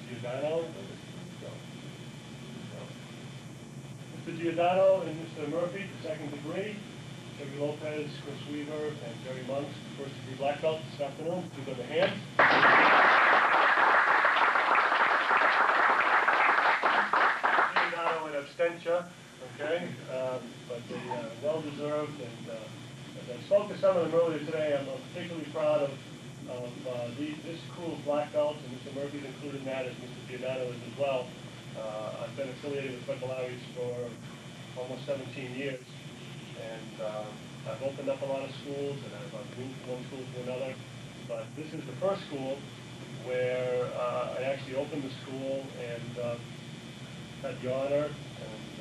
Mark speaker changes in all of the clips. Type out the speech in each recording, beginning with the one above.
Speaker 1: Giordano. Mr. Giordano and Mr. Murphy, the second degree. Jerry Lopez, Chris Weaver, and Jerry Monks, first degree black belt this afternoon. Please go to hands. Giordano and abstention, okay, but they well deserved. And as I spoke to some of them earlier today, I'm particularly proud of this crew of black belts, and Mr. Murphy's included in that, as Mr. Giordano is as well. I've been affiliated with Fred Bellari's for almost 17 years, and I've opened up a lot of schools, and I've moved from one school to another, but this is the first school where I actually opened the school and had the honor and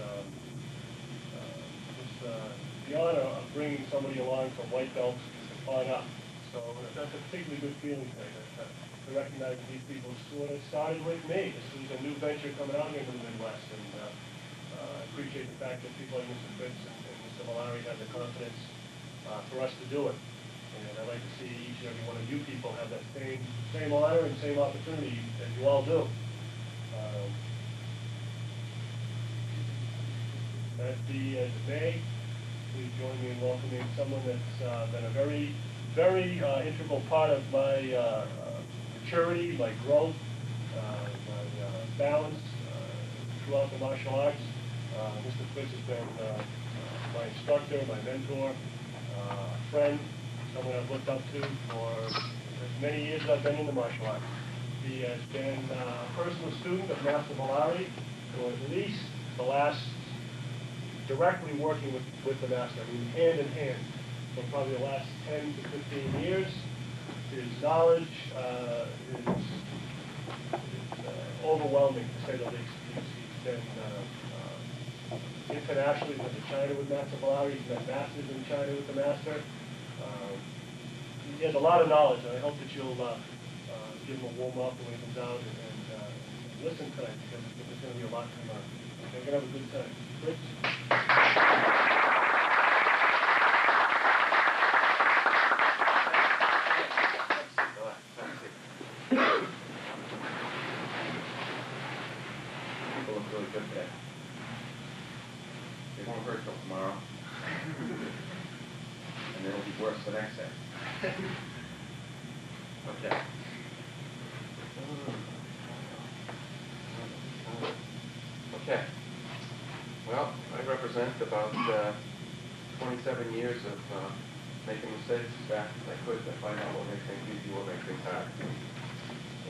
Speaker 1: the honor of bringing somebody along from white belts on up. So that's a particularly good feeling to recognize these people sort of started with me. This is a new venture coming out here in the Midwest, and I appreciate the fact that people like Mr. Fritz and Mr. Malari have the confidence for us to do it. And I'd like to see each and every one of you people have that same honor and same opportunity as you all do. As it may, please join me in welcoming someone that's been a very, very integral part of my maturity, my growth, my balance throughout the martial arts. Mr. Fritz has been my instructor, my mentor, a friend, someone I've looked up to for as many years as I've been in the martial arts. He has been a personal student of Master Malari for at least the last, directly working with the master, I mean hand in hand, for probably the last 10 to 15 years. His knowledge is overwhelming, to say the least. He's been internationally, went to China with Master Malari. He's met masters in China with the master. He has a lot of knowledge, and I hope that you'll give him a warm up when he comes out and listen tonight, because there's going to be a lot to learn. Okay, we're going to have a good time. Fritz?
Speaker 2: People look really good today. They won't hurt till tomorrow. And it'll be worse the next day. Okay. Okay. Well, I represent about 27 years of making mistakes as fast as I could to find out what makes things easy, what makes things hard.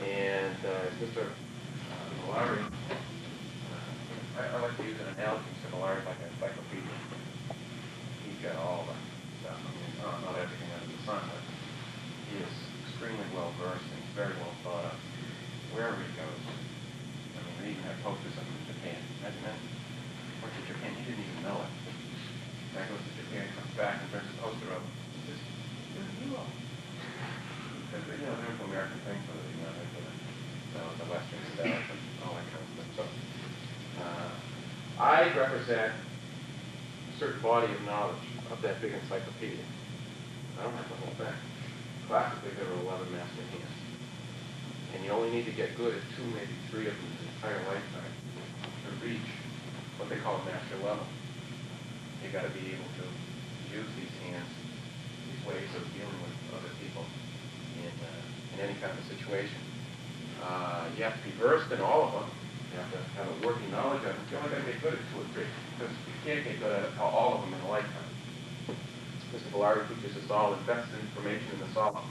Speaker 2: And as Mr. Malari, I like to use an analogy. Mr. Malari is like an encyclopedia. He's got all the stuff. I mean, not everything under the sun, but he is extremely well versed and very well thought of. Wherever he goes, I mean, they even have posters of him in Japan. Imagine that. Went to Japan, he didn't even know it. Guy goes to Japan, comes back, and turns the poster up. He says, "You're a hero." Because they're into American things, so they're into the Western stuff and all that kind of stuff. So, I represent a certain body of knowledge of that big encyclopedia. I don't have the whole thing. Classically, there are 11 master hands. And you only need to get good at 2, maybe 3 of them in your entire lifetime to reach what they call master level. You got to be able to use these hands, these ways of dealing with other people in any kind of situation. You have to be versed in all of them. You have to have a working knowledge of them. You only got to get good at 2 or 3, because you can't get good at all of them in a lifetime. Mr. Bellari teaches us all the best information in us all,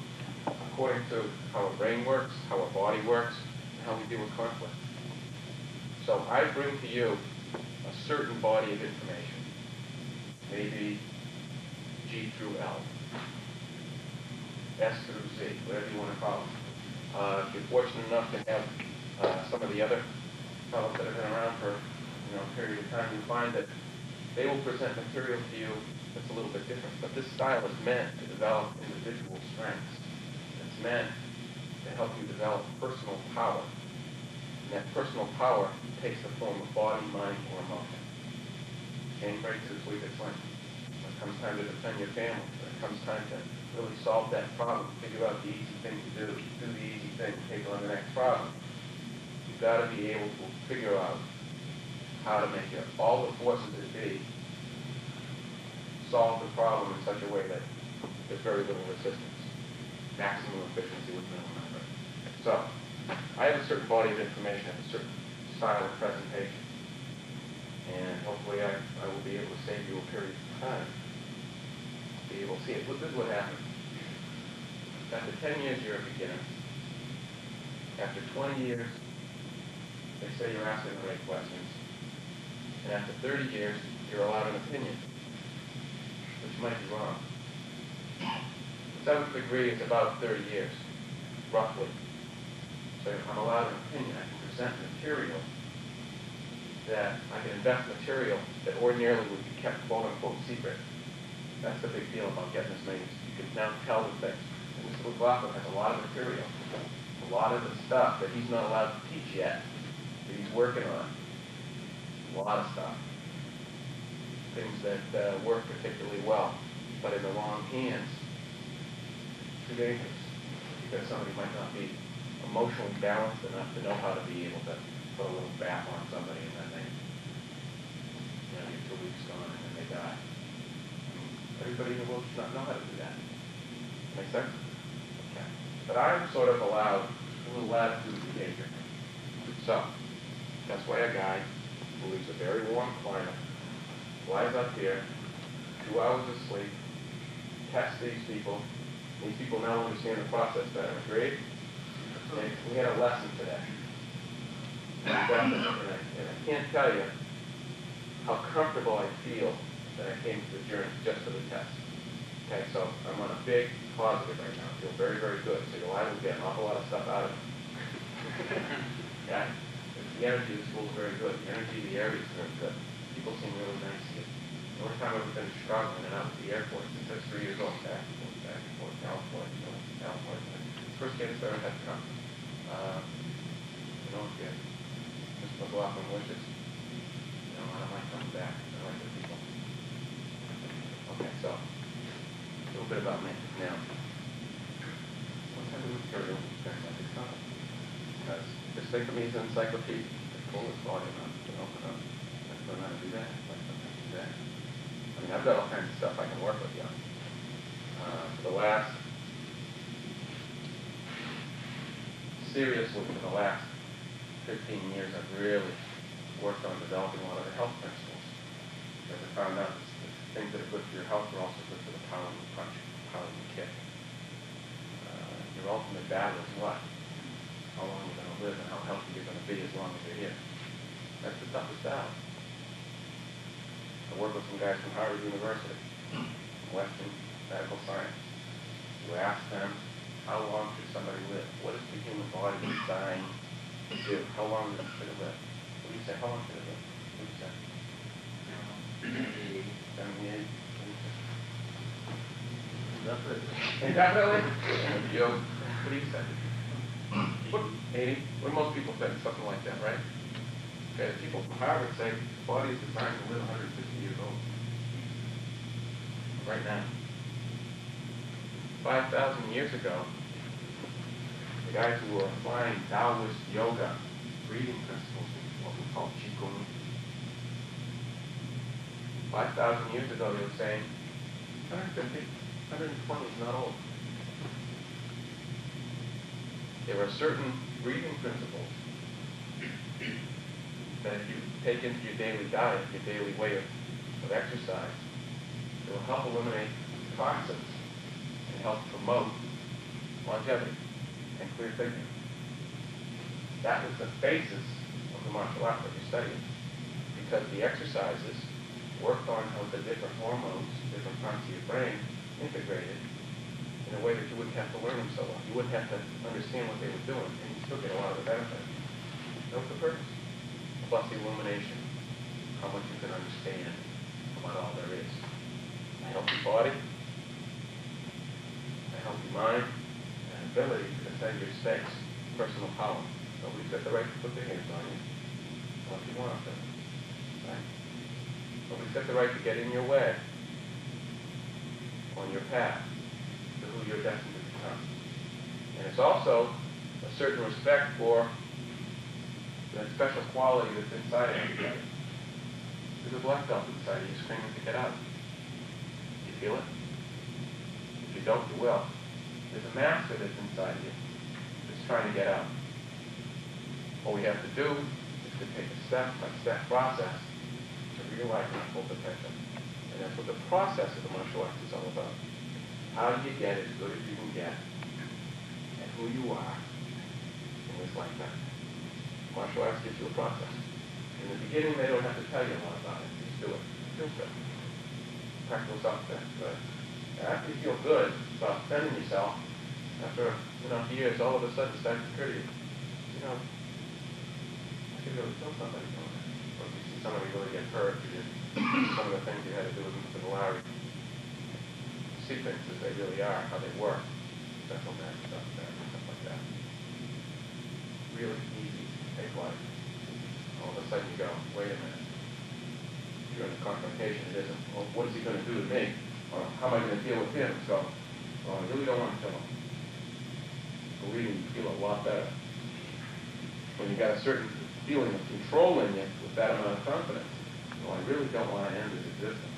Speaker 2: according to how our brain works, how our body works, and how we deal with conflict. So I bring to you a certain body of information, maybe G through L, S through Z, whatever you want to call it. If you're fortunate enough to have some of the other fellows that have been around for a period of time, you find that they will present material to you that's a little bit different. But this style is meant to develop individual strengths. It's meant to help you develop personal power. And that personal power takes the form of body, mind, or emotion. Getting ready to sleep at night. When it comes time to defend your family, when it comes time to really solve that problem, figure out the easy thing to do the easy thing, take on the next problem. you've got to be able to figure out how to make it, all the forces that be solve the problem in such a way that there's very little resistance, maximum efficiency with minimal effort. So, I have a certain body of information, I have a certain style of presentation, and hopefully I will be able to save you a period of time to be able to see it. This is what happens. After 10 years, you're a beginner. After 20 years, they say you're asking the right questions. And after 30 years, you're allowed an opinion, which might be wrong. The 7th degree is about 30 years, roughly. So I'm allowed an opinion. I can present material that I can invest material that ordinarily would be kept quote-unquote secret. That's the big deal about getting this made. You can now tell the things. And Mr. McLaughlin has a lot of material, a lot of the stuff that he's not allowed to teach yet, that he's working on. A lot of stuff. Things that work particularly well, but in the wrong hands, too dangerous. Because somebody might not be emotionally balanced enough to know how to be able to put a little bath on somebody and then they, get 2 weeks gone and then they die. Everybody in the world should not know how to do that. Make sense? Okay. But I'm sort of allowed a little latitude of behavior. So, that's why a guy who leaves a very warm climate, flies up here, 2 hours of sleep, tests these people. These people now understand the process better. Agreed? Okay. We had a lesson today. And I can't tell you how comfortable I feel that I came to the journey just for the test. Okay, so I'm on a big positive right now. I feel very, very good. So you'll either get an awful lot of stuff out of it. Yeah? The energy of the school is very good. The energy of the area is very good. People seem really nice here. The only time I've ever been struggling in and out of the airport since I was 3 years old, back and forth, California. First kid I ever had to come. If Mr. McLaughlin wishes, I don't mind coming back. I like the people. Okay, so, a little bit about me. Now, what type of material is going to be covered? Because just think of me as an encyclopedia. Just pull this volume up and open up. Let's learn how to do that. Let's learn how to do that. I mean, I've got all kinds of stuff I can work with you on. For the last, seriously, for the last 15 years, I've really worked on developing a lot of the health principles. Because I found out that the things that are good for your health are also good for the power of the punch, power of the kick. Your ultimate battle is what? How long you're going to live and how healthy you're going to be as long as you're here. That's the toughest battle. I work with some guys from Harvard University, Western medical science. You ask them, how long should somebody live? What is the human body designed to do? How long should it live? What do you say? How long should it live? What do you say? 78. Indefinitely? Joe, what do you say? 80? What do most people think? Something like that, right? Okay, the people from Harvard say the body is designed to live 150 years old. Right now. 5,000 years ago, the guys who were applying Taoist yoga, breathing principles, what we call Qigong. 5,000 years ago, they were saying 150, 120 is not old. There are certain breathing principles that if you take into your daily diet, your daily way of exercise, it will help eliminate toxins and help promote longevity and clear thinking. That was the basis of the martial art that you studied, because the exercises worked on how the different hormones, different parts of your brain integrated in a way that you wouldn't have to learn them so well. You wouldn't have to understand what they were doing, and you still get a lot of the benefit. That was the purpose. Plus the illumination, how much you can understand about all there is. A healthy body, a healthy mind, and ability to defend your space, personal power. Nobody's got the right to put their hands on you, unless you want to. Right? Nobody's got the right to get in your way on your path to who you're destined to become. And it's also a certain respect for that special quality that's inside everybody. There's a black belt inside of you screaming to get out. You feel it? If you don't, you will. There's a master that's inside you that's trying to get out. What we have to do is to take a step-by-step process to realize our full potential. And that's what the process of the martial arts is all about. How do you get as good as you can get at who you are in this lifetime? Martial arts gives you a process. In the beginning, they don't have to tell you a lot about it. Just do it. Feel good. Practice up there. But after you feel good about defending yourself, after years, all of a sudden it starts to occur to you, I could really kill somebody doing that. Or if you see somebody really get hurt, some of the things you had to do with the Malari, see things as they really are, how they work, special magic stuff there, stuff like that. Really easy to take life. All of a sudden you go, wait a minute. You're in a confrontation, it isn't, well, what is he going to do to me? Or how am I going to deal with him? So, well, I really don't want to kill him. Believe me, you feel a lot better when you got a certain feeling of control in you with that amount of confidence. Well, I really don't want to end his existence.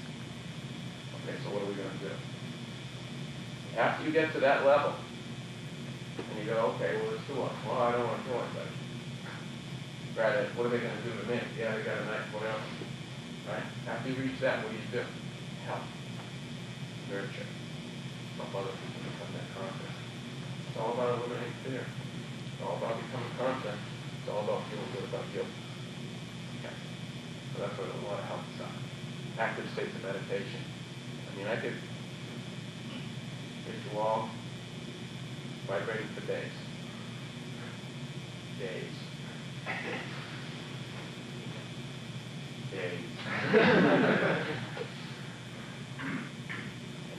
Speaker 2: Okay, so what are we going to do? After you get to that level, and you go, okay, well, let's do it. Well, I don't want to kill anybody. Right, what are they going to do to me? Yeah, they got a knife, whatever. Right? After you reach that, what do? Help. Nurture. Help other people become that confident. It's all about eliminating fear. It's all about becoming confident. It's all about feeling good about you. Okay. So that's where a lot of help is on. Active states of meditation. I mean, I could get you all vibrating for days. Days. Days. And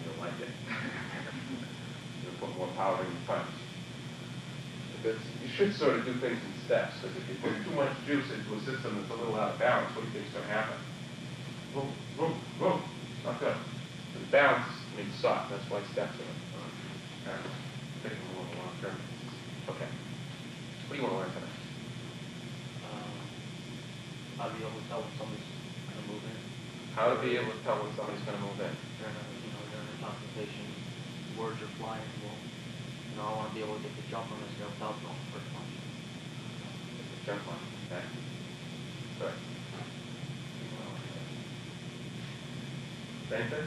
Speaker 2: you'll like it. You'll put more power in your punch. Because you should sort of do things in steps, because if you put too much juice into a system that's a little out of balance, what do you think is going to happen? Boom, boom, boom. It's not good. The balance means soft. That's why steps are thinking a little long term. Okay. What do you want to learn tonight?
Speaker 3: How to be able to tell when somebody's going to move in.
Speaker 2: How to be able to tell when somebody's going to move in.
Speaker 3: During a conversation, words are flying. Well, I want to be able to get the jump on this guy without throwing the first punch.
Speaker 2: Get the jump on, okay? Good. Same thing?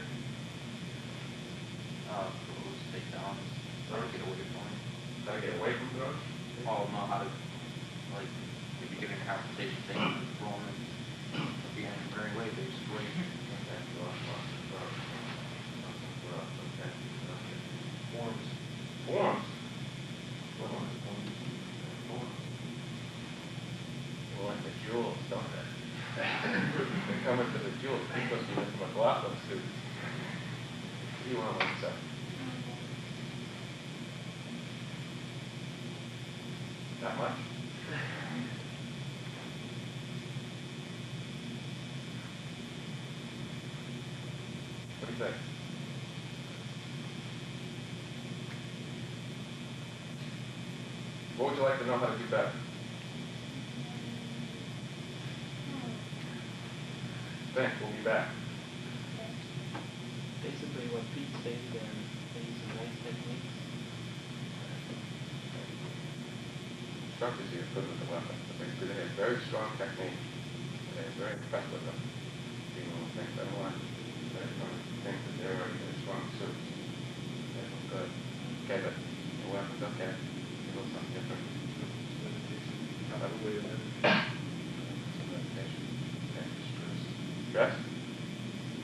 Speaker 3: Throws, takedowns, how to get away from it.
Speaker 2: How to get away from those?
Speaker 3: All know how to, like, if you get in a confrontation thing, throwing and being in a very way, basically.
Speaker 2: Forms. Forms? They like the jewels, don't they? They come into the jewels. They're supposed to be Mr. McLaughlin students. What do you want to learn, sir? Not much? What do you think? What would you like to know how to do better? Think, we'll be back.
Speaker 3: Basically what Pete stated and maybe some nice techniques.
Speaker 2: Instructors here are good with the weapon. Basically, they have very strong technique. They're very impressed with them. Being able to think, I don't want to think that they're already in strong suits. They look good. Okay, but the weapon's okay. It looks something different. Stress?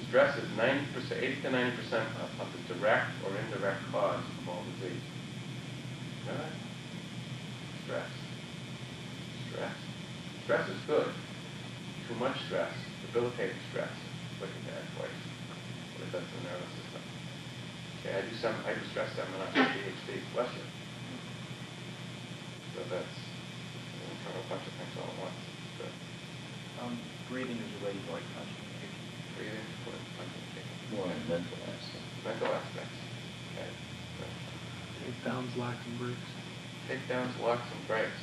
Speaker 2: Stress is 90%, 80 to 90% of the direct or indirect cause of all disease. Right? Stress. Stress. Stress is good. Too much stress, debilitating stress, like a bad place. What it does to the nervous system. Okay, I do stress seminars for PhD, bless you. So that's a bunch of things all at once. Good.
Speaker 3: Breathing is a way to like punching.
Speaker 2: Breathing, punching, kicking.
Speaker 4: More in mental aspects.
Speaker 2: Mental aspects. Okay. Good.
Speaker 5: Takedowns, locks, and breaks.
Speaker 2: Takedowns, locks, and breaks.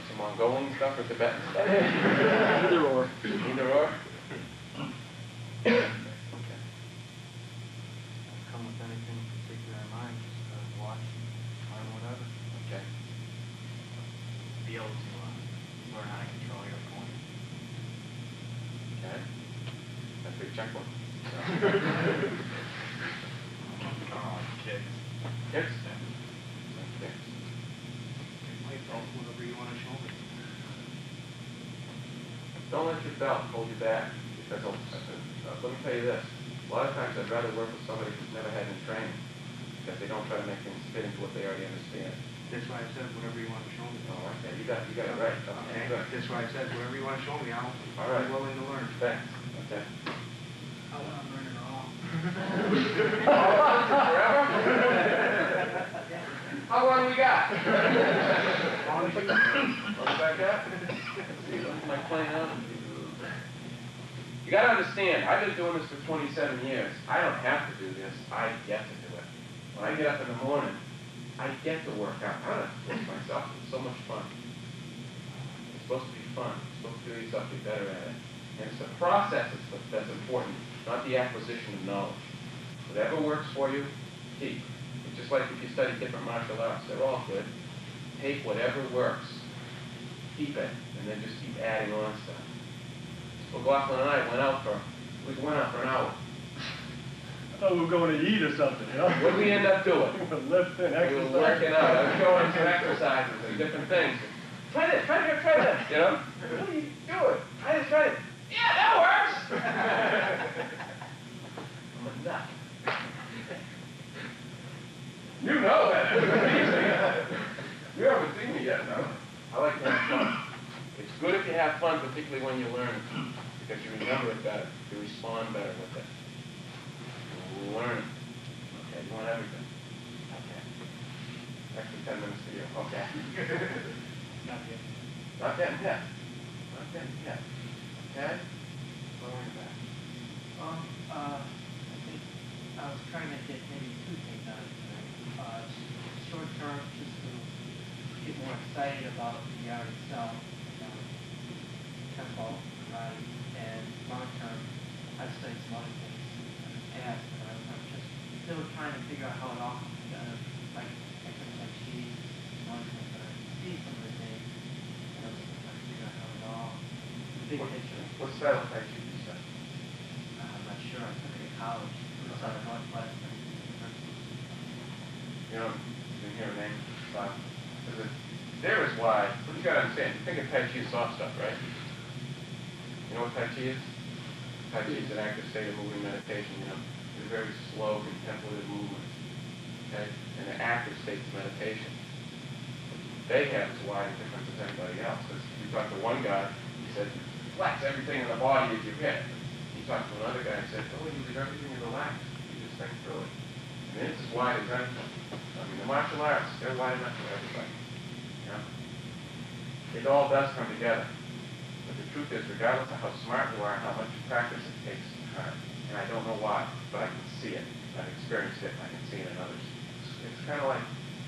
Speaker 2: Some Mongolian stuff or Tibetan stuff?
Speaker 3: Either or.
Speaker 2: Either or? Okay.
Speaker 3: Come with anything particular in mind, just watch, learn whatever.
Speaker 2: Okay.
Speaker 3: Be able to learn how to control your opponent.
Speaker 2: Okay. That's a big checkbook.
Speaker 3: Oh, kids.
Speaker 2: Kids?
Speaker 3: Kids. Whatever you want to show me.
Speaker 2: Don't let your belt hold you back. Because let me tell you this. A lot of times I'd rather work with somebody who's never had any training. Because they don't try to make things fit into what they already understand.
Speaker 3: That's why I said whatever you want to show me.
Speaker 2: Oh, okay. You got it right.
Speaker 3: Okay.
Speaker 2: Good.
Speaker 3: That's why I said whatever you want to show me,
Speaker 2: All right.
Speaker 3: I'm willing to learn.
Speaker 2: Thanks. Okay.
Speaker 3: I want to learn it all.
Speaker 2: Forever? How long we got? Back up. Am I playing out? You got to understand, I've been doing this for 27 years. I don't have to do this. I get to do it. When I get up in the morning, I get to work out. I don't have to force myself. It's so much fun. It's supposed to be fun. It's supposed to do yourself get better at it. And it's the process that's important, not the acquisition of knowledge. Whatever works for you, keep. It's just like if you study different martial arts. They're all good. Take whatever works, keep it, and then just keep adding on stuff. McLaughlin and I went out for an hour.
Speaker 1: I thought we were going to eat or something, you know?
Speaker 2: What did we end up doing?
Speaker 1: Lifting,
Speaker 2: We were
Speaker 1: exercising.
Speaker 2: working out. I was showing some exercises and different things. Try this, try this, you know? What are you doing? Try this. Yeah, that works! I'm a nut. You know that. You haven't seen me yet, no? I like to have fun. It's good if you have fun, particularly when you learn, because you remember it better. You respond better with it. Learn it. Okay, you want everything. Okay. Extra 10 minutes for you. Okay.
Speaker 3: Not yet.
Speaker 2: Not getting hit. Not getting hit. Okay? What are we back?
Speaker 4: I think I was trying to get maybe two things out of it tonight. Short term, just to get more excited about the art itself, Kempo, karate, and long term, I've studied some other things in the past, but I'm just still trying to figure out how it all comes together. Like Tai Chi, one thing, but I see some of the things, and I'm still trying to figure out how it all, the big picture.
Speaker 2: What style of Tai Chi do you study?
Speaker 4: I'm not sure. I took it in college. It's out of Northwestern University.
Speaker 2: You know, didn't hear a name? Style. There is why, what you gotta understand, you think of Tai Chi as soft stuff, right? You know what Tai Chi is? Tai Chi is an active state of moving meditation, you know. It's a very slow, contemplative movement. Okay? And the active state's meditation. What they have is a wider difference than anybody else. Because you talk to one guy, he said, flex everything in the body as you hit. You talk to another guy and said, oh, you leave everything in relax. You just think through it. And it's as wide as anything. I mean, the martial arts, they're wide enough for everybody. You know? It all does come together. But the truth is, regardless of how smart you are and how much practice it takes, and I don't know why, but I can see it. I've experienced it, and I can see it in others. It's kind of like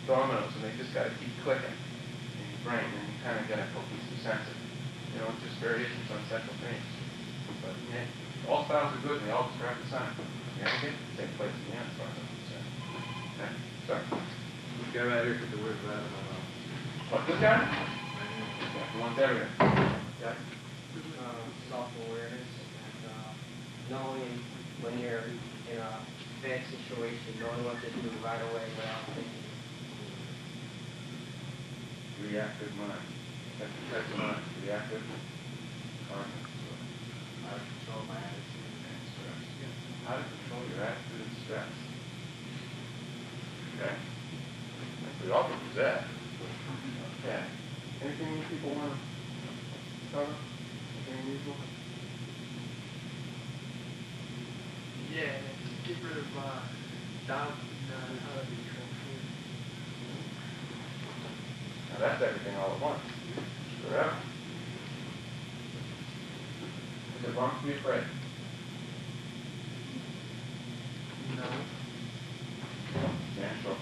Speaker 2: dominoes, and they just got to keep clicking in your brain, and you kind of get a cohesive sense of it. You know, it's just variations on central themes. But yeah, all styles are good, and they all describe the same. You never get to the same place in the end, as far as I'm concerned. Okay? Sorry.
Speaker 5: This guy right here took the words right out of my mouth.
Speaker 2: What, this guy? Yeah, he wants everything. Okay?
Speaker 6: Self-awareness and knowing when you're in a bad situation, knowing what to do right away without thinking.
Speaker 2: Reactive mind. That's the type of mind. Reactive conscious.
Speaker 3: How to control my attitude and stress.
Speaker 2: How to control your attitude and stress. Okay? I think we all can do that. Okay. Anything you people want to cover? Anything unusual?
Speaker 4: Yeah, just get rid of doubt and how to be transformed.
Speaker 2: Now that's everything all at once. Forever. Is it wrong to be afraid?
Speaker 4: No.
Speaker 2: Natural.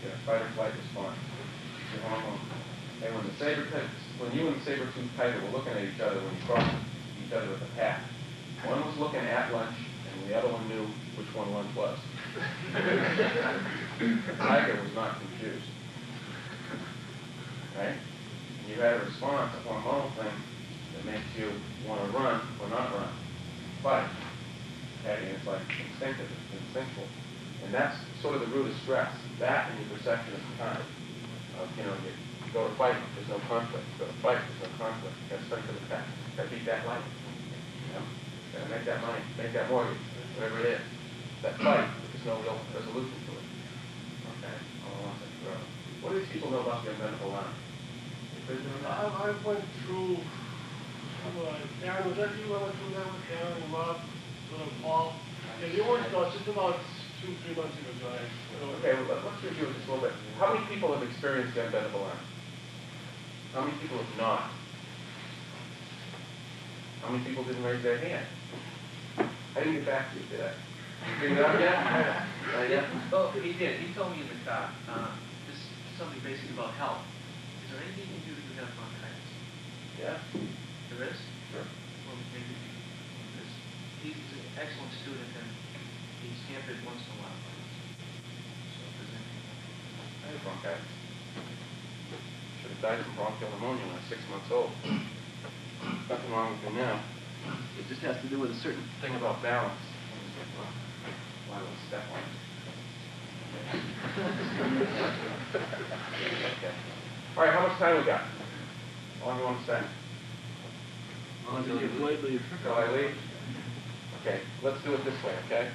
Speaker 2: Get a fight or flight response. Your hormone. And when you and the saber-toothed tiger were looking at each other when you crossed each other at the path, one was looking at lunch, and the other one knew which one lunch was. The tiger was not confused. Right? And you had a response, a hormonal thing, that makes you want to run or not run. Fight. Okay? And it's like instinctive, it's instinctual. And that's sort of the root of stress. That and your perception of time. You go to fight, there's no conflict. You go to fight, there's no conflict. You gotta strike to the back. You gotta beat that life. You know? You gotta make that money, make that mortgage, whatever it is. That fight, there's no real resolution to it. Okay? All at once, what do these people know about the unbendable line?
Speaker 1: I went through, Aaron, was that you went through that with Aaron and Rob, Paul? Yeah, you weren't, no, it's just about 2-3 months ago, Johnny.
Speaker 2: Okay, well, let's review it just a little bit. How many people have experienced the unbendable line? How many people have not? How many people didn't raise their hand? I didn't get back to you, did I? You figured it out yet?
Speaker 5: Yeah. Oh, he did. He told me in the car. This is something basically about health. Is there anything you can do to prevent bronchitis?
Speaker 2: Yeah.
Speaker 5: There is?
Speaker 2: Sure.
Speaker 5: Well, maybe because he's an excellent student and he's hampered once in a while. So if there's anything.
Speaker 2: I had bronchitis. Should have died from bronchial pneumonia when I was 6 months old. Nothing wrong with me now.
Speaker 5: It just has to do with a certain
Speaker 2: Thing about balance. Why would I step on it? Okay. All right, how much time we got? How long do you want to stay?
Speaker 5: Until you
Speaker 2: Till I leave? Okay, let's do it this way, okay?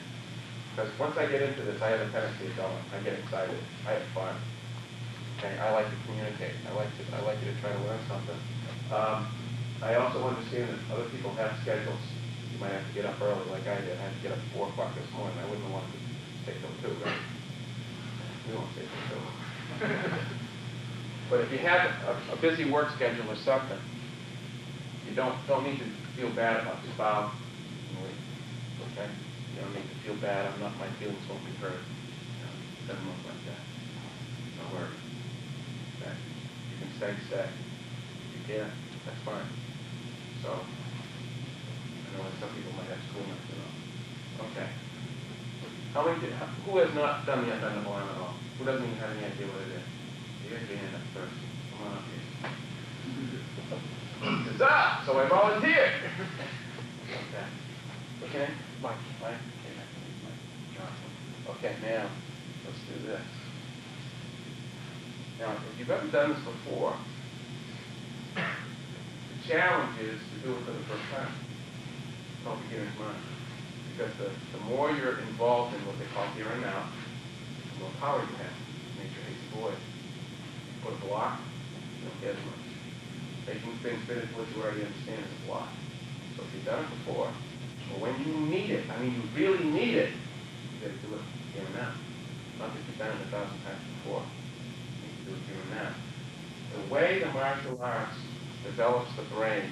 Speaker 2: Because once I get into this, I have a tendency to go. I get excited. I have fun. Okay, I like to communicate. I like you to try to learn something. I also understand that other people have schedules. You might have to get up early, like I did. I had to get up at 4 o'clock this morning. I wouldn't have wanted to stay till 2, right? We won't stay till 2. But if you have a busy work schedule or something, you don't need to feel bad about this. Bow and leave. Okay? You don't need to feel bad. My feelings won't be hurt. It doesn't look like that. Don't worry. Okay? You can stay. If you can't, that's fine. So, I know that some people might have school next to them. Okay. Who has not done the unbendable arm at all? Who doesn't even have any idea what it is? You get your hand up first. Come on up here. Huzzah! So I volunteered. Okay. Okay? Mike. Okay, Mike Johnson. Okay, now, let's do this. Now, if you've ever done this before, the challenge is to do it for the first time. Don't beginner's mind. Because the more you're involved in what they call here and now, the more power you have. Nature hates a void. You put a block, you don't get as much. Making things fit into what you already understand is a block. So if you've done it before, or when you need it, I mean you really need it, you got to do it here and now. Not that you've done it 1,000 times before. You need to do it here and now. The way the martial arts develops the brain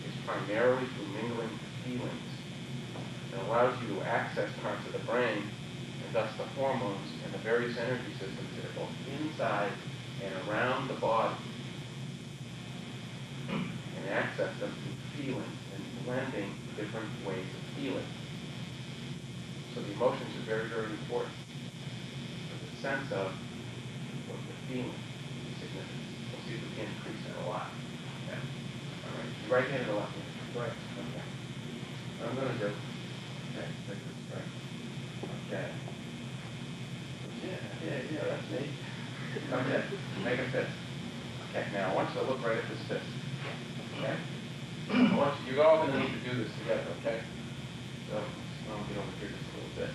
Speaker 2: is primarily through mingling feelings. It allows you to access parts of the brain, and thus the hormones and the various energy systems that are both inside and around the body, and access them through feelings and blending different ways of feeling. So the emotions are very, very important. But the sense of what you're feeling is significant. We'll see if we can increase that a lot. Okay. All right. You right hand or left hand? Right. Okay. What I'm going to do. Okay. Take this right. Okay. Yeah, that's me. Come here. Make a fist. Okay. Now I want you to look right at this fist. Okay? You're all going to need to do this together, okay? So, I'll get over here just a little bit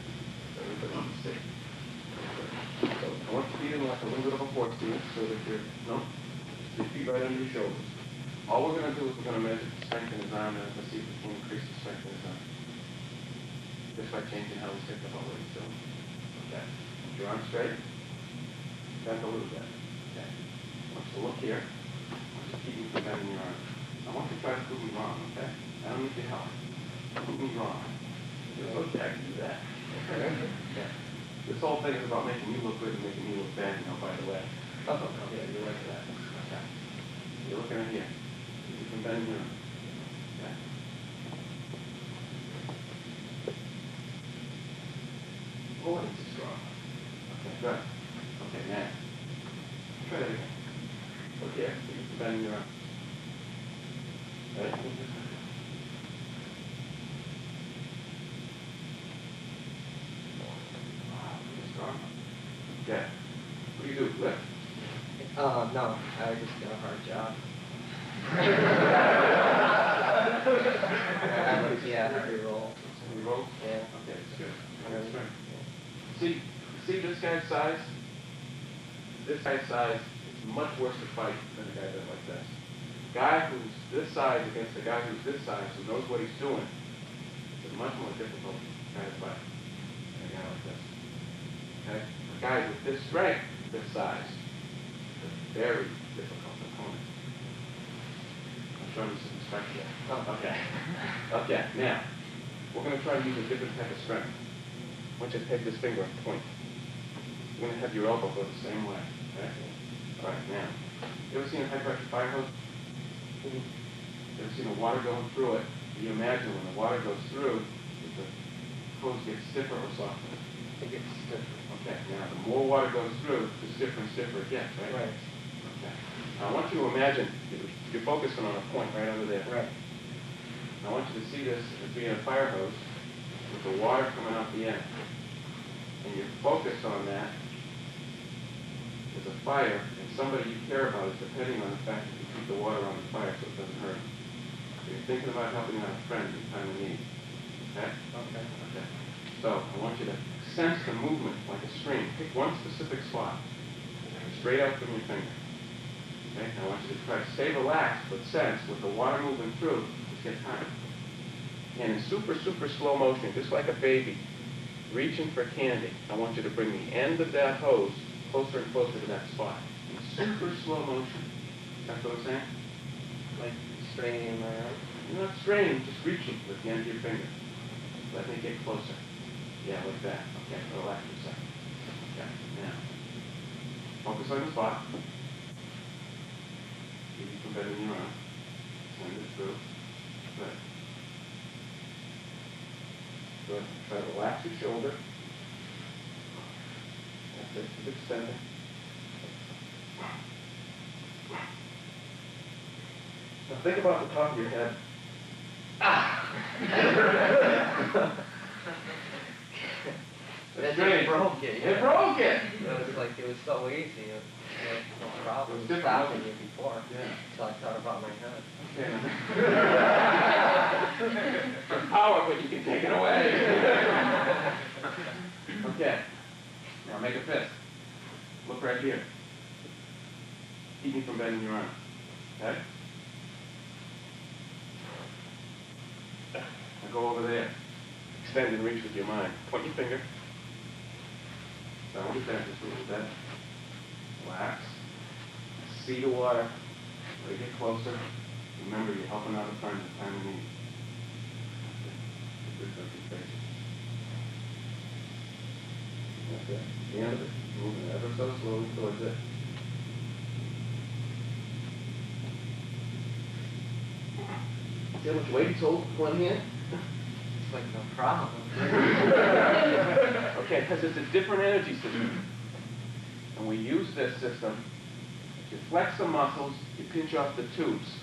Speaker 2: so everybody can see. So, I want you to be in like a little bit of a horse stance so that your feet right under your shoulders. All we're going to do is we're going to measure the strength in his arm and let's see if we can increase the strength in his arm. Just by changing how we think about what he's doing. Okay. Keep your arm straight. Bend a little bit. Okay. I want you to look here. I want you to keep moving bending your arm. I want you to try to prove me wrong, okay? I don't need your help. Prove me wrong. Okay, I can do that. Okay. This whole thing is about making you look good and making me look bad, by the way.
Speaker 6: Oh,
Speaker 2: Yeah, you like that. Okay. You're looking at here. You can bend your arm. Okay. Oh, it's too strong. Okay, good. Okay, now. Try that again. Look here. You can bend your arm. Ready? Wow, pretty strong. Okay. What do you do? Lift?
Speaker 6: no, I just got a hard job. Heavy roll.
Speaker 2: Heavy roll?
Speaker 6: Yeah.
Speaker 2: Okay, that's good. That's right. See this guy's size? This guy's size is much worse to fight than a guy that's like this. Guy who's this size against a guy who's this size, who knows what he's doing, is a much more difficult guy to fight than a guy like this. Okay? A guy with this strength, this size, is a very difficult opponent. I'll show you some perspective. Oh, okay. Okay, now, we're going to try to use a different type of strength. I want you to take this finger and point. You're going to have your elbow go the same way. Okay? All right, now, you ever seen a high-pressure fire hose? You ever seen the water going through it? Do you imagine when the water goes through, if the hose gets stiffer or softer?
Speaker 6: It gets stiffer.
Speaker 2: Okay, now the more water goes through, the stiffer and stiffer it gets, right?
Speaker 6: Right.
Speaker 2: Okay. Now I want you to imagine, you're focusing on a point right over there.
Speaker 6: Right.
Speaker 2: I want you to see this as being a fire hose with the water coming out the end. And you're focused on that as a fire, and somebody you care about is depending on the fact that you keep the water on the fire so it doesn't hurt. So you're thinking about helping out a friend in time of need. Okay?
Speaker 6: Okay.
Speaker 2: Okay. So I want you to sense the movement like a stream. Pick one specific spot, straight out from your finger. Okay? I want you to try to stay relaxed, but sense with the water moving through, just get time. And in super, super slow motion, just like a baby reaching for candy, I want you to bring the end of that hose closer and closer to that spot. In super slow motion. That's what I'm saying?
Speaker 6: Like straining my arm?
Speaker 2: You're not straining, just reaching with the end of your finger. Let me get closer. Yeah, like that. Okay, relax for a second. Okay, now. Focus on the spot. Keep you from bending your arm. Send it through. Good. Good. Try to relax your shoulder. That's it. Keep extending. Now think about the top of your head.
Speaker 6: It just broke it.
Speaker 2: It broke it!
Speaker 6: It was like, it was so easy. It was no problem
Speaker 2: It was
Speaker 6: stopping you before.
Speaker 2: Yeah.
Speaker 6: Until I thought about my head.
Speaker 2: Okay. It's power, but you can take it away. Okay. Now make a fist. Look right here. Keep me from bending your arm. Okay? Now go over there. Extend and reach with your mind. Point your finger. Down your back just a little bit. Relax. See the water. Let it get closer. Remember, you're helping out a friend in time of need. Good concentration. That's it. The end of it. Moving ever so slowly towards it. See how much weight he's holding with one hand?
Speaker 6: It's like no problem.
Speaker 2: Okay, because it's a different energy system. And we use this system. You flex the muscles, you pinch off the tubes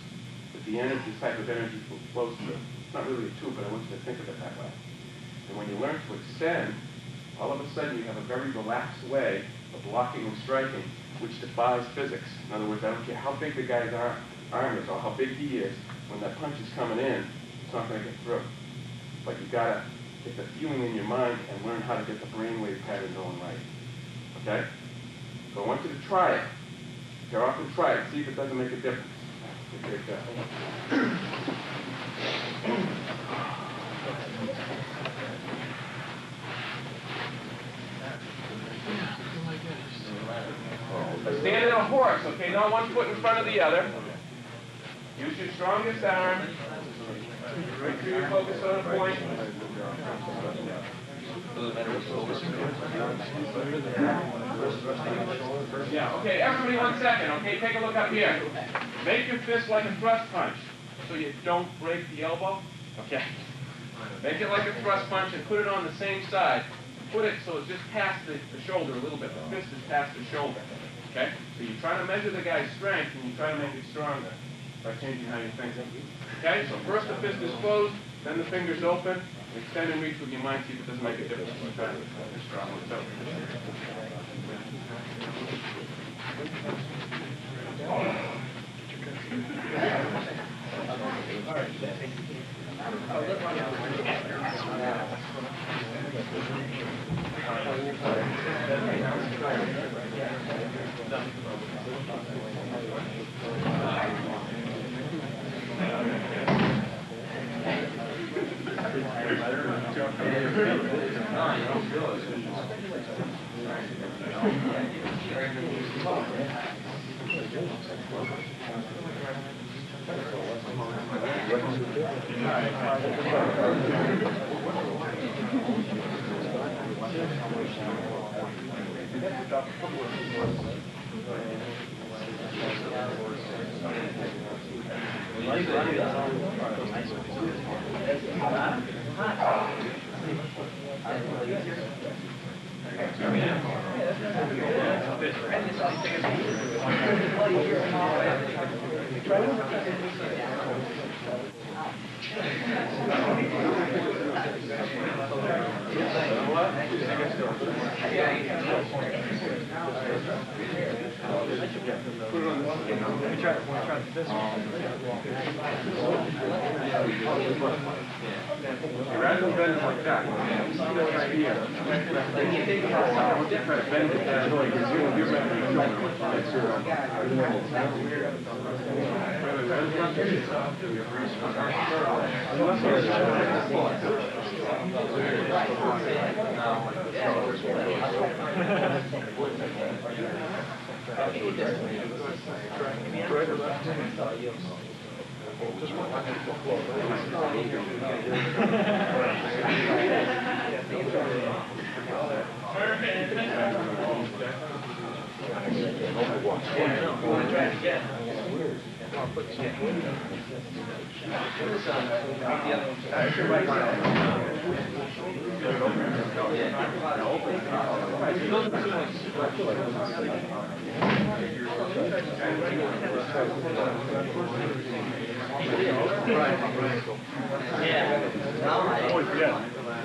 Speaker 2: that the energy, this type of energy flows through. It's not really a tube, but I want you to think of it that way. And when you learn to extend, all of a sudden you have a very relaxed way of blocking and striking, which defies physics. In other words, I don't care how big the guy's arm is or how big he is, when that punch is coming in, it's not going to get through. But you've got to get the feeling in your mind and learn how to get the brainwave pattern going right. Okay? So I want you to try it. Go off and try it. See if it doesn't make a difference. Okay, good. Stand in a horse, okay? Not one foot in front of the other. Use your strongest arm. Make sure you focus on a point. Yeah, okay, everybody 1 second, okay, take a look up here. Make your fist like a thrust punch, so you don't break the elbow. Okay. Make it like a thrust punch and put it on the same side. Put it so it's just past the shoulder a little bit. The fist is past the shoulder. Okay? So you try to measure the guy's strength and you try to make it stronger by changing how you think. Okay? So first the fist is closed, then the fingers open. Extend and reach with your mind, see if it doesn't make a difference. You try to make it stronger. So. Rather than bend it like that, you see that right here. Then you take it outside, try to bend it that way, because you're bending your shoulder. That's just one.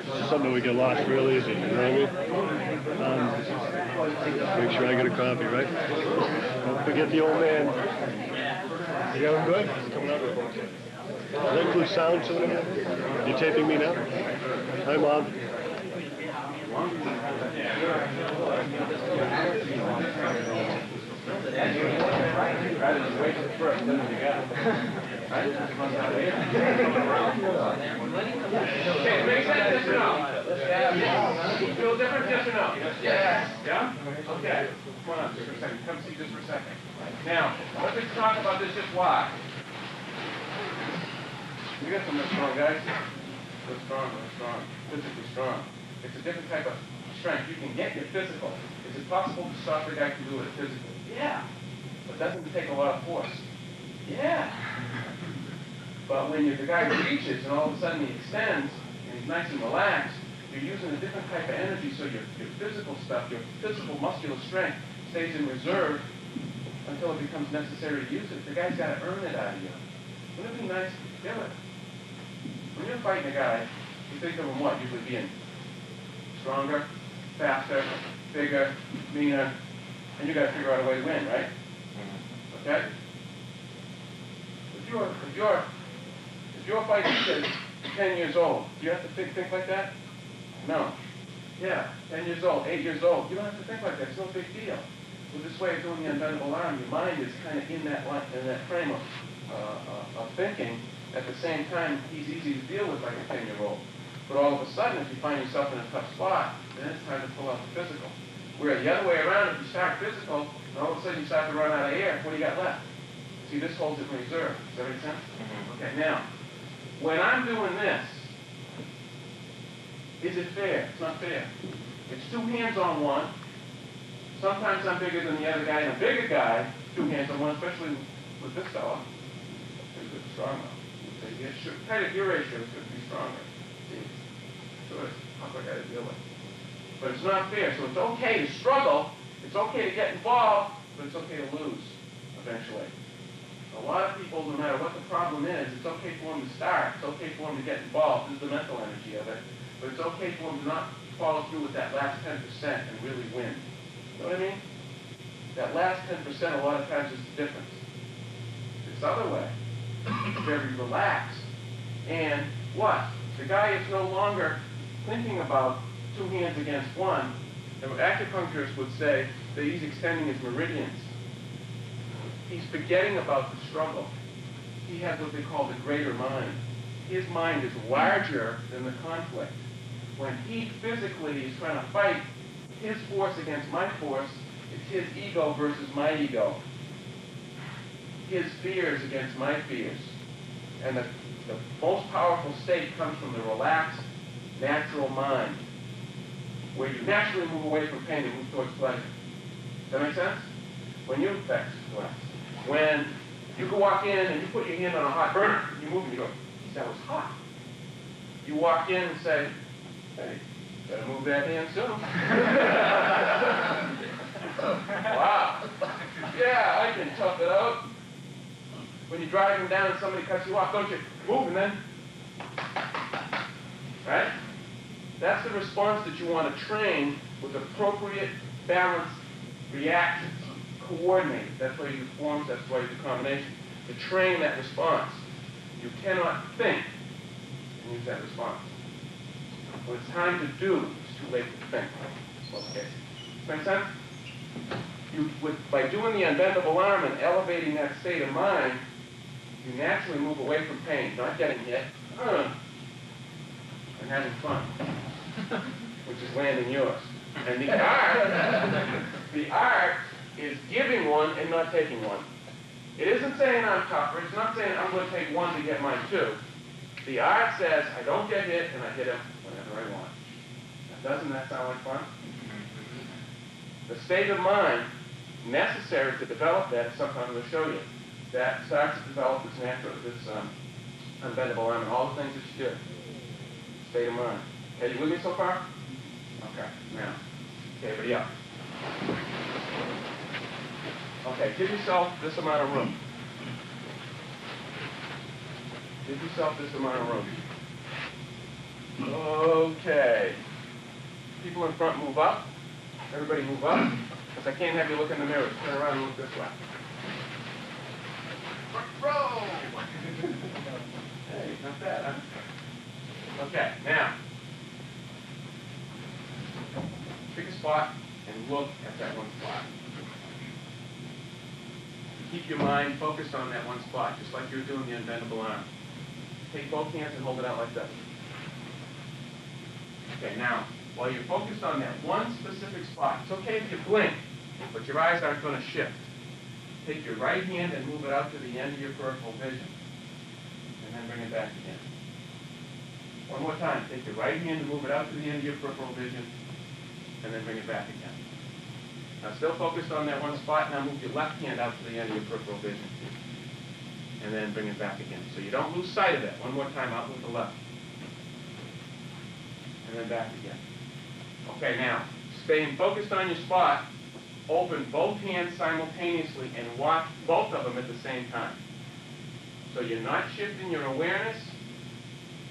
Speaker 1: It's something we get lost real easy, you know what I mean? Make sure I get a copy, right? Don't forget the old man. You got him good? Does that include sound too? You taping me now? Hi, Mom.
Speaker 2: Okay, make sense, yes or no? Feel different, yes or no? Yes. Yeah? Okay. Come on up just for a second. Come see just for a second. Now, let's just talk about this just why. You got some strong guys. Look strong, physically strong. It's a different type of strength. You can get your physical. Is it possible the softer guy can do it physically? Yeah. But doesn't it take a lot of force? Yeah. But when the guy reaches and all of a sudden he extends and he's nice and relaxed, you're using a different type of energy, so your physical stuff, your physical muscular strength stays in reserve until it becomes necessary to use it. The guy's got to earn it out of you. Wouldn't it be nice to do it? When you're fighting a guy, you think of him what? Usually being stronger, faster, bigger, meaner, and you got to figure out a way to win, right? Okay? If you're fighting kids 10 years old, do you have to think like that? No. Yeah, 10 years old, 8 years old. You don't have to think like that. It's no big deal. With this way of doing the unbendable arm, your mind is kind of in that frame of thinking. At the same time, he's easy to deal with like a 10-year-old. But all of a sudden, if you find yourself in a tough spot, then it's time to pull out the physical. Where the other way around, if you start physical, and all of a sudden you start to run out of air, what do you got left? See, this holds it in reserve. Does that make sense? Okay, now, when I'm doing this, is it fair? It's not fair. It's two hands on one, Sometimes I'm bigger than the other guy, and a bigger guy, two hands on one, especially with this fella, is good stronger. So you get kind of your ratio is going to be stronger. See? So it's tough I got to deal with. But it's not fair. So it's okay to struggle. It's okay to get involved, but it's okay to lose eventually. A lot of people, no matter what the problem is, it's okay for them to start. It's okay for them to get involved. This is the mental energy of it. But it's okay for them to not follow through with that last 10% and really win. You know what I mean? That last 10% a lot of times is the difference. This other way, very relaxed. And what? The guy is no longer thinking about two hands against one. And acupuncturists would say that he's extending his meridians. He's forgetting about the struggle. He has what they call the greater mind. His mind is larger than the conflict. When he physically is trying to fight his force against my force, it's his ego versus my ego. His fears against my fears. And the most powerful state comes from the relaxed, natural mind, where you naturally move away from pain and move towards pleasure. Does that make sense? When you when you can walk in and you put your hand on a hot burner, you move and you go, that was hot. You walk in and say, hey, better move that hand soon. Wow. Yeah, I can tough it out. When you're driving down and somebody cuts you off, don't you move and then, right? That's the response that you want to train with appropriate, balanced reactions. Coordinated. That's why you do forms, that's why you do combinations. To train that response. You cannot think and use that response. When it's time to do, it's too late to think. Okay. Make sense? By doing the unbendable arm and elevating that state of mind, you naturally move away from pain, not getting hit, and having fun, which is landing yours. And the art is giving one and not taking one. It isn't saying I'm tougher. It's not saying I'm going to take one to get mine too. The art says I don't get hit and I hit him whenever I want. Now, doesn't that sound like fun? The state of mind necessary to develop that, sometime I'm going to show you, that starts to develop this unbendable arm and all the things that you do. State of mind. Okay, you with me so far? Okay, now. Okay, everybody up. Okay, give yourself this amount of room. Give yourself this amount of room. Okay. People in front move up. Everybody move up. Because I can't have you look in the mirror. Turn around and look this way. Front row! Hey, not bad, huh? Okay, now. Pick a spot and look at that one spot. Keep your mind focused on that one spot, just like you're doing the unbendable arm. Take both hands and hold it out like this. Okay, now, while you're focused on that one specific spot, it's okay if you blink, but your eyes aren't going to shift. Take your right hand and move it out to the end of your peripheral vision, and then bring it back again. One more time. Take your right hand and move it out to the end of your peripheral vision, and then bring it back again. Now, still focused on that one spot. Now move your left hand out to the end of your peripheral vision. And then bring it back again. So you don't lose sight of it. One more time out with the left. And then back again. Okay, now, staying focused on your spot, open both hands simultaneously and watch both of them at the same time. So you're not shifting your awareness.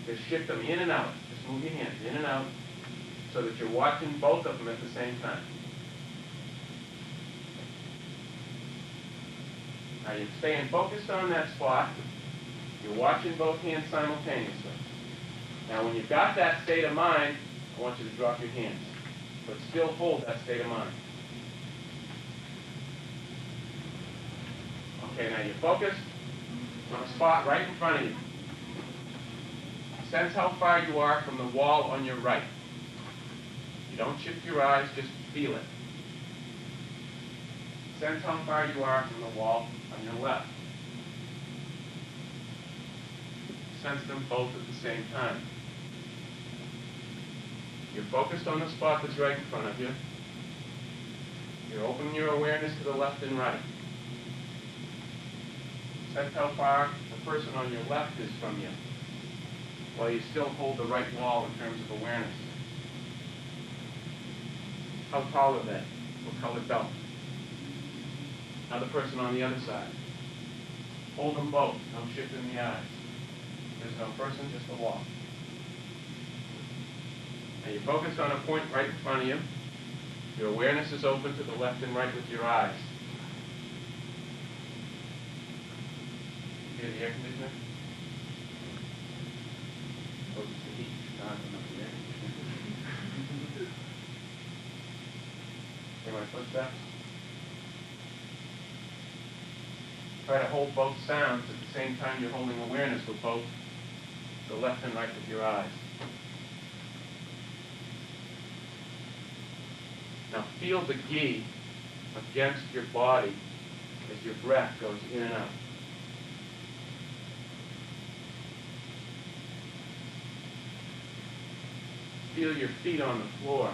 Speaker 2: Just shift them in and out. Just move your hands in and out so that you're watching both of them at the same time. Now you're staying focused on that spot. You're watching both hands simultaneously. Now when you've got that state of mind, I want you to drop your hands. But still hold that state of mind. Okay, now you're focused on a spot right in front of you. Sense how far you are from the wall on your right. You don't shift your eyes, just feel it. Sense how far you are from the wall on your left. Sense them both at the same time. You're focused on the spot that's right in front of you. You're opening your awareness to the left and right. Sense how far the person on your left is from you, while you still hold the right wall in terms of awareness. How tall are they? What colored belt? Now the person on the other side. Hold them both. No shift in the eyes. There's no person, just a wall. Now you focus on a point right in front of you. Your awareness is open to the left and right with your eyes. Hear the air conditioner? Oh, it's the heat. No, I don't know the air conditioner. Hear my footsteps? Try to hold both sounds at the same time you're holding awareness with both the left and right with your eyes. Now feel the gi against your body as your breath goes in and out. Feel your feet on the floor.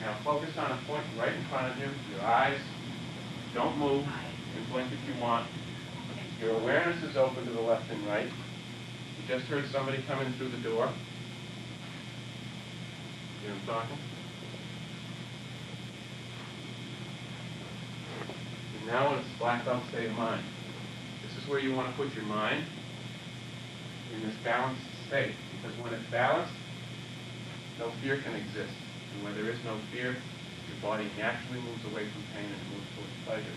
Speaker 2: Now focus on a point right in front of you. Your eyes don't move. You can blink if you want. Your awareness is open to the left and right. You just heard somebody come in through the door. You know what I'm talking? And now in a blacked out state of mind. This is where you want to put your mind, in this balanced state. Because when it's balanced, no fear can exist. And where there is no fear, your body naturally moves away from pain and moves towards pleasure.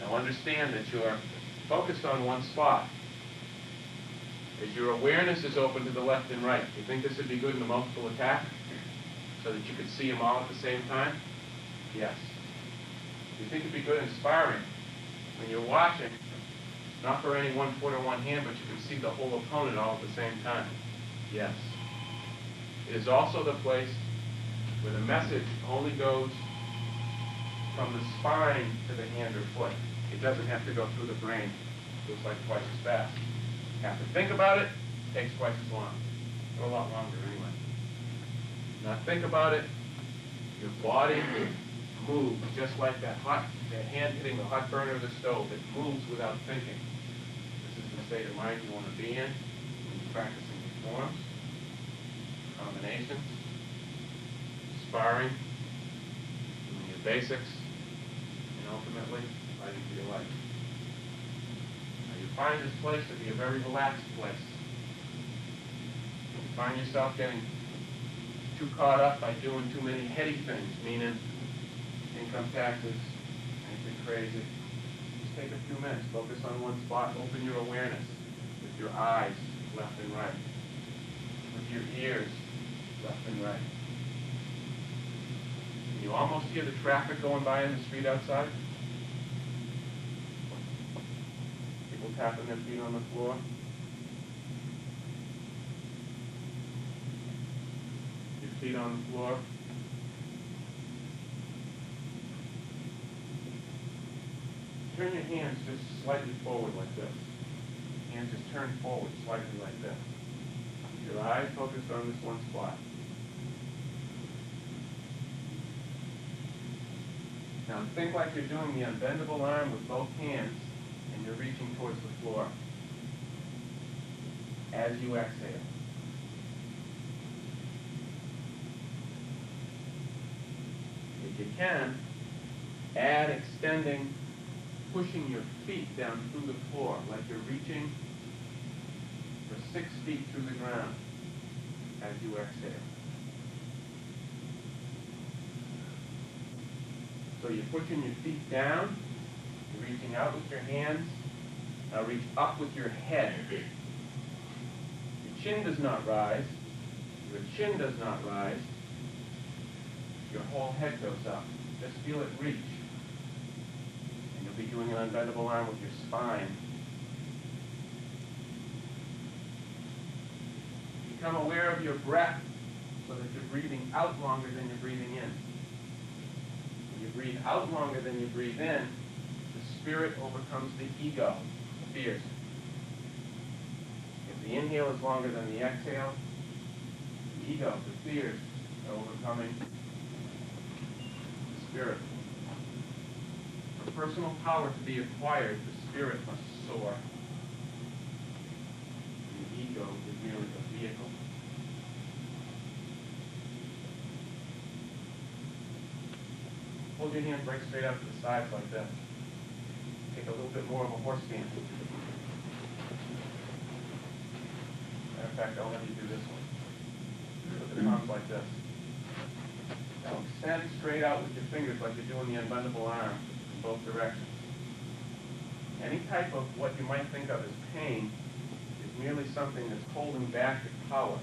Speaker 2: Now understand that you're focused on one spot. As your awareness is open to the left and right, you think this would be good in a multiple attack? So that you could see them all at the same time? Yes. You think it'd be good in sparring? When you're watching, not for any one foot or one hand, but you can see the whole opponent all at the same time? Yes. It is also the place where the message only goes from the spine to the hand or foot. It doesn't have to go through the brain. It goes like twice as fast. You have to think about it, it takes twice as long. Or a lot longer anyway. Not think about it, your body moves just like that hand hitting the hot burner of the stove. It moves without thinking. This is the state of mind you want to be in when you're practicing the forms, combinations, sparring, doing your basics, and ultimately fighting for your life. Now you find this place to be a very relaxed place. You find yourself getting too caught up by doing too many heady things, meaning income taxes, anything crazy. Just take a few minutes, focus on one spot, open your awareness with your eyes left and right, with your ears left and right. Can you almost hear the traffic going by in the street outside? People tapping their feet on the floor. Your feet on the floor. Turn your hands just slightly forward like this. Hands just turn forward slightly like this. Your eyes focused on this one spot. Now think like you're doing the unbendable arm with both hands and you're reaching towards the floor as you exhale. If you can, add extending, pushing your feet down through the floor like you're reaching for 6 feet through the ground as you exhale. So you're pushing your feet down, you're reaching out with your hands, now reach up with your head. Your chin does not rise, your chin does not rise, your whole head goes up. Just feel it reach. And you'll be doing an unbendable arm with your spine. Become aware of your breath so that you're breathing out longer than you're breathing in. When you breathe out longer than you breathe in, the spirit overcomes the ego, fears. If The inhale is longer than the exhale. The ego, the fears, are overcoming the spirit. For personal power to be acquired, the spirit must soar. And the ego is merely a vehicle. Hold your hands right straight out to the sides like this. Take a little bit more of a horse stance. Matter of fact, I'll let you do this one. Put the palms like this. Now extend straight out with your fingers like you're doing the unbendable arm in both directions. Any type of what you might think of as pain is merely something that's holding back your power.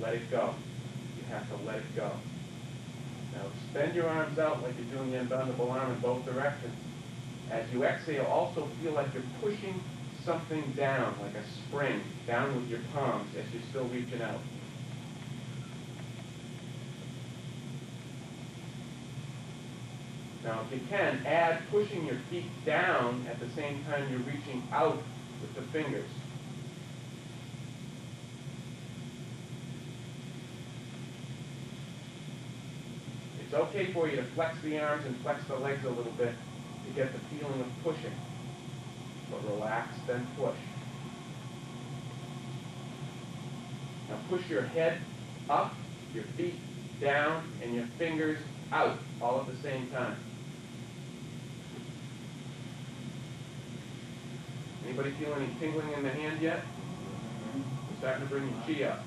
Speaker 2: Let it go. You have to let it go. Now extend your arms out like you're doing the unbendable arm in both directions. As you exhale, also feel like you're pushing something down, like a spring, down with your palms as you're still reaching out. Now if you can, add pushing your feet down at the same time you're reaching out with the fingers. It's okay for you to flex the arms and flex the legs a little bit to get the feeling of pushing. But relax, then push. Now push your head up, your feet down, and your fingers out, all at the same time. Anybody feel any tingling in the hand yet? We're starting to bring your chi up.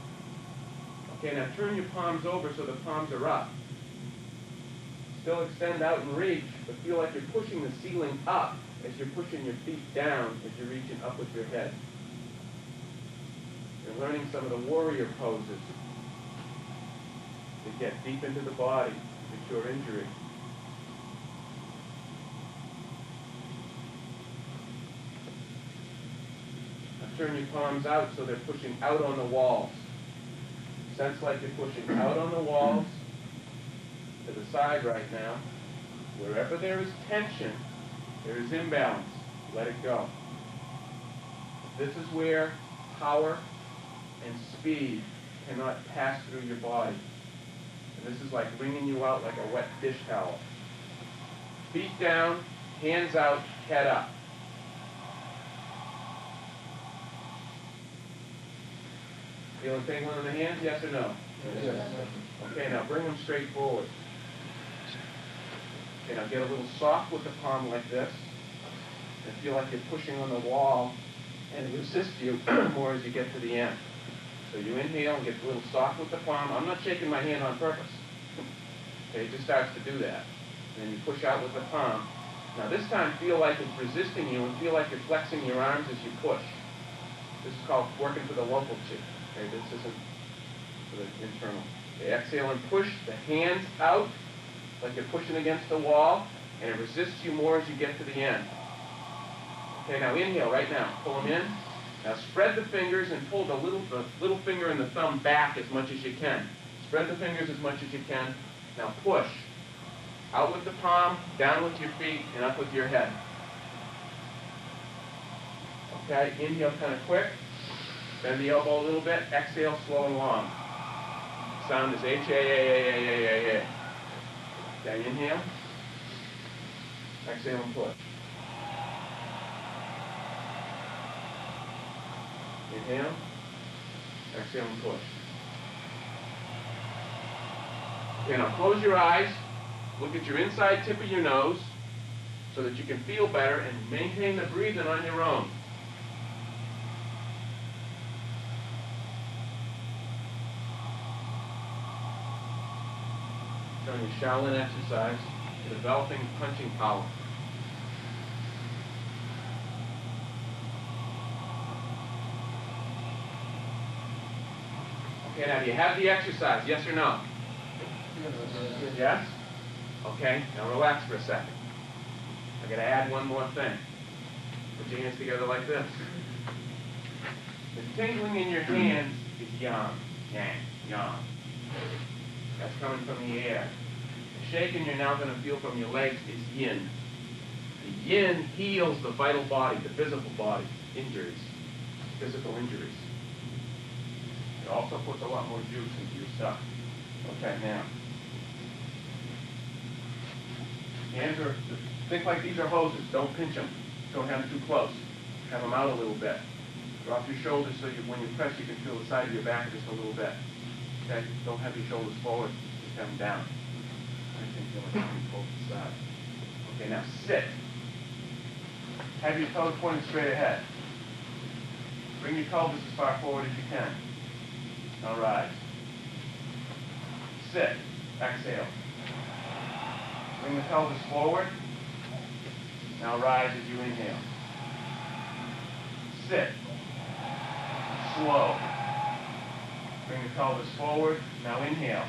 Speaker 2: Okay, now turn your palms over so the palms are up. Still extend out and reach, but feel like you're pushing the ceiling up as you're pushing your feet down as you're reaching up with your head. You're learning some of the warrior poses to get deep into the body to cure injury. Now turn your palms out so they're pushing out on the walls. Sense like you're pushing out on the walls to the side right now. Wherever there is tension, there is imbalance. Let it go. This is where power and speed cannot pass through your body. And this is like wringing you out like a wet dish towel. Feet down, hands out, head up. Feeling tingling in the hands, yes or no?
Speaker 7: Yes.
Speaker 2: Okay, now bring them straight forward. Okay, now get a little soft with the palm like this. And feel like you're pushing on the wall, and it assists you more as you get to the end. So you inhale and get a little soft with the palm. I'm not shaking my hand on purpose. Okay, it just starts to do that. And then you push out with the palm. Now this time feel like it's resisting you and feel like you're flexing your arms as you push. This is called working for the local chi. Okay, this isn't for the internal. Okay, exhale and push the hands out like you're pushing against the wall, and it resists you more as you get to the end. Okay, now inhale right now. Pull them in. Now spread the fingers and pull the little finger and the thumb back as much as you can. Spread the fingers as much as you can. Now push. Out with the palm, down with your feet, and up with your head. Okay, inhale kind of quick. Bend the elbow a little bit. Exhale slow and long. Sound is H-A-A-A-A-A-A-A. Okay, inhale. Exhale and push. Inhale. Exhale and push. Okay, now close your eyes. Look at your inside tip of your nose so that you can feel better and maintain the breathing on your own. Showing you Shaolin exercise, developing punching power. Okay, now do you have the exercise, yes or no? Yes? Okay, now relax for a second. I'm going to add one more thing. Put your hands together like this. The tingling in your hands is yang, yang, yang. That's coming from the air. The shaking you're now going to feel from your legs is yin. The yin heals the vital body, the physical body, injuries. physical injuries. It also puts a lot more juice into your stuff. Okay, now. Hands are, think like these are hoses. Don't pinch them. Don't have them too close. Have them out a little bit. Drop your shoulders so when you press, you can feel the side of your back just a little bit. Okay? Don't have your shoulders forward. Just have them down. I think you'll have to pull to the side. Okay, now sit. Have your toes pointed straight ahead. Bring your pelvis as far forward as you can. Now rise. Sit. Exhale. Bring the pelvis forward. Now rise as you inhale. Sit. Slow. Bring the pelvis forward. Now inhale.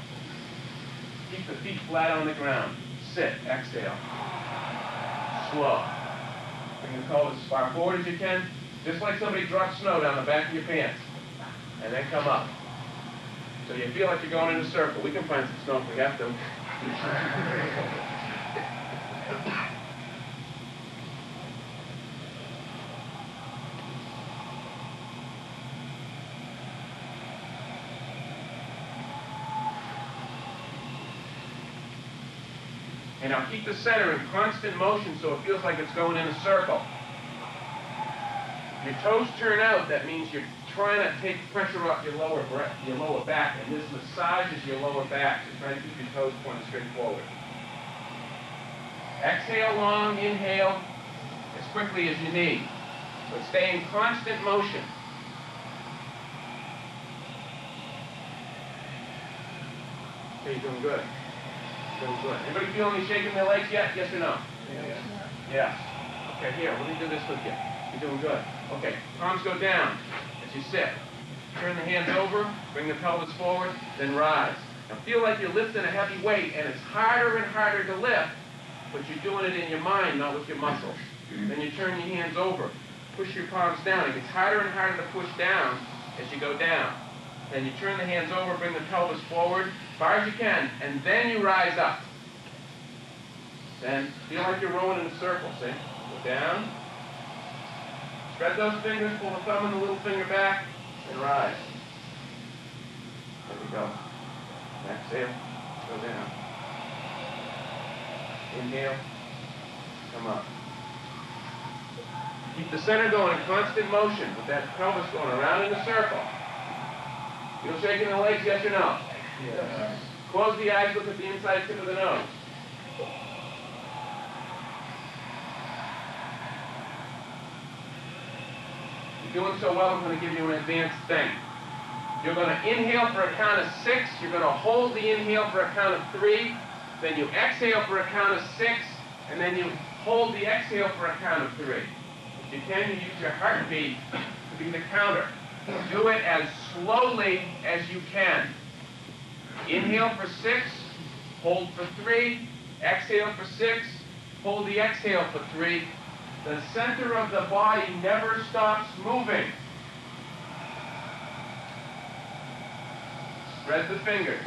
Speaker 2: Keep the feet flat on the ground. Sit. Exhale. Slow. Bring the pelvis as far forward as you can, just like somebody dropped snow down the back of your pants. And then come up. So you feel like you're going in a circle. We can find some snow if we have to. And now keep the center in constant motion so it feels like it's going in a circle. Your toes turn out, that means you're trying to take pressure off your lower back, and this massages your lower back. So try to keep your toes pointed straight forward. Exhale long, inhale as quickly as you need. But stay in constant motion. Okay, you're doing good. Doing good. Anybody feel any shaking their legs yet? Yes or no? Yes. Yes. Okay, here, let me do this with you. You're doing good. Okay, palms go down as you sit. Turn the hands over, bring the pelvis forward, then rise. Now feel like you're lifting a heavy weight, and it's harder and harder to lift, but you're doing it in your mind, not with your muscles. Then you turn your hands over. Push your palms down. It gets harder and harder to push down as you go down. Then you turn the hands over, bring the pelvis forward, as far as you can, and then you rise up. Then feel like you're rolling in a circle, see? Go down. Spread those fingers, pull the thumb and the little finger back, and rise. There we go. Exhale, go down. Inhale, come up. Keep the center going in constant motion with that pelvis going around in a circle. Feel shaking the legs, yes or no? Yes. Close the eyes, look at the inside tip of the nose. You're doing so well, I'm going to give you an advanced thing. You're going to inhale for a count of 6. You're going to hold the inhale for a count of 3. Then you exhale for a count of 6. And then you hold the exhale for a count of 3. If you can, you use your heartbeat to be the counter. Do it as slowly as you can. Inhale for 6, hold for 3, exhale for 6, hold the exhale for 3. The center of the body never stops moving. Spread the fingers.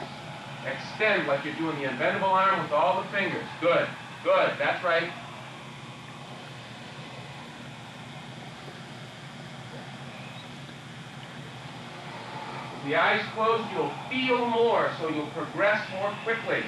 Speaker 2: Extend like you're doing the unbendable arm with all the fingers. Good, good, that's right. With the eyes closed, you'll feel more, so you'll progress more quickly.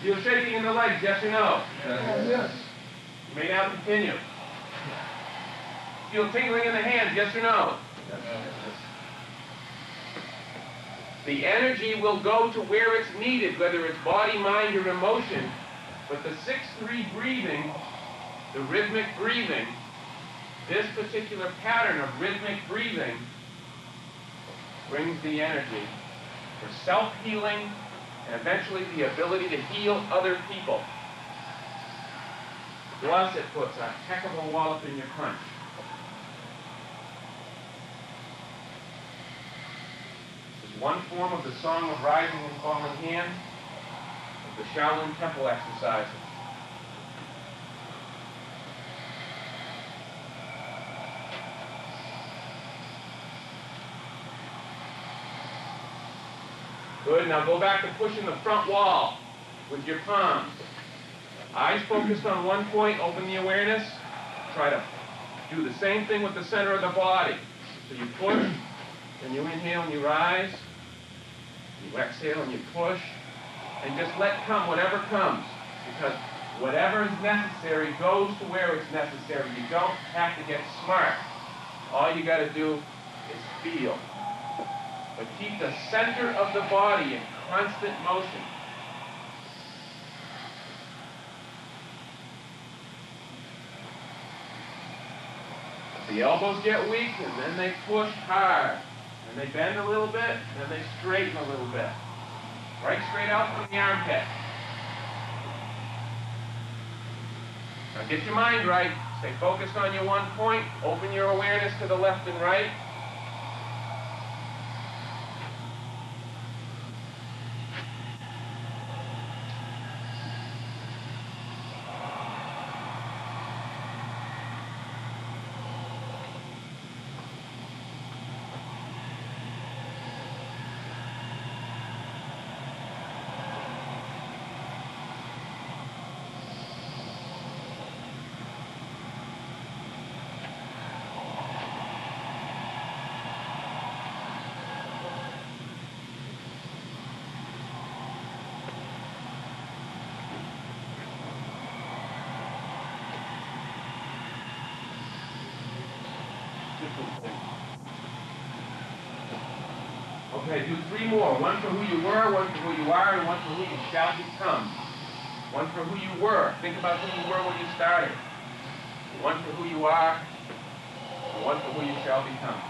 Speaker 2: Feel shaking in the legs, yes or no?
Speaker 1: Yes.
Speaker 2: You may now continue. Feel tingling in the hands, yes or no?
Speaker 1: Yes.
Speaker 2: The energy will go to where it's needed, whether it's body, mind, or emotion. But the 6-3 breathing, the rhythmic breathing, this particular pattern of rhythmic breathing brings the energy for self-healing and eventually the ability to heal other people. Plus, it puts a heck of a wallop in your punch. This is one form of the song of rising and falling hand of the Shaolin temple exercises. Good, now go back to pushing the front wall with your palms. Eyes focused on one point, open the awareness. Try to do the same thing with the center of the body. So you push, then you inhale and you rise. You exhale and you push. And just let come whatever comes. Because whatever is necessary goes to where it's necessary. You don't have to get smart. All you got to do is feel. But keep the center of the body in constant motion. The elbows get weak, and then they push hard. And they bend a little bit, and then they straighten a little bit. Right straight out from the armpit. Now get your mind right. Stay focused on your one point. Open your awareness to the left and right. Okay, do 3 more. One for who you were, one for who you are, and one for who you shall become. One for who you were. Think about who you were when you started. One for who you are, and one for who you shall become.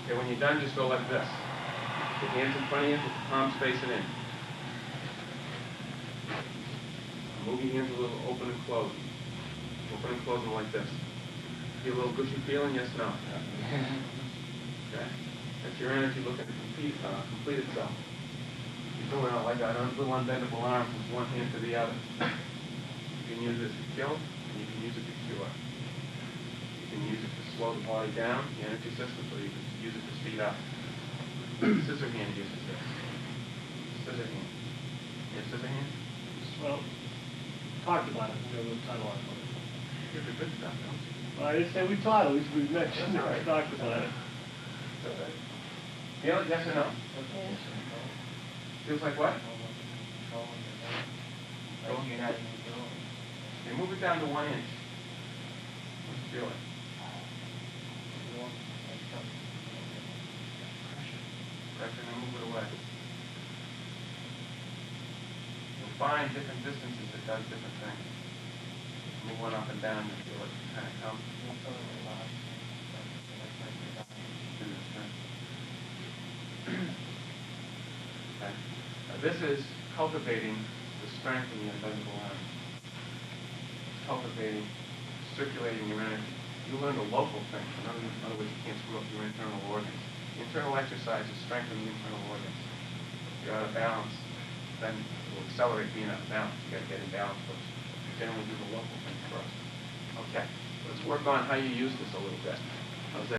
Speaker 2: Okay, when you're done, just go like this. Put your hands in front of you, with the palms facing in. Move your hands a little, open and close. Open and close them like this. Feel a little gushy feeling, yes, no? Okay? That's your energy looking to complete itself. You're doing it like a little unbendable arm from one hand to the other. You can use this to kill, and you can use it to cure. You can use it to slow the body down, the energy system, or you can use it to speed up. Scissor hand uses this. Scissor hand. You have scissor hand?
Speaker 1: Well, talked about it. We have a little time on it.
Speaker 2: You have the good stuff, don't you?
Speaker 1: Well, I didn't say we taught, at least we mentioned it.
Speaker 2: That's all right.
Speaker 1: We talked about it.
Speaker 2: That's all right. Feel it, yes or no? Feels like what? Okay, move it down to 1 inch. Let's feel it. Pressure and move it away. You'll find different distances that does different things. Move one up and down and feel it kind of come. Okay. This is cultivating the strength in the invisible arm. Cultivating, circulating your energy. You learn the local things. In other words, you can't screw up your internal organs. Internal exercises strengthen the internal organs. If you're out of balance, then it will accelerate being out of balance. You got to get in balance first. You generally do the local things first. Okay, let's work on how you use this a little bit. How's that?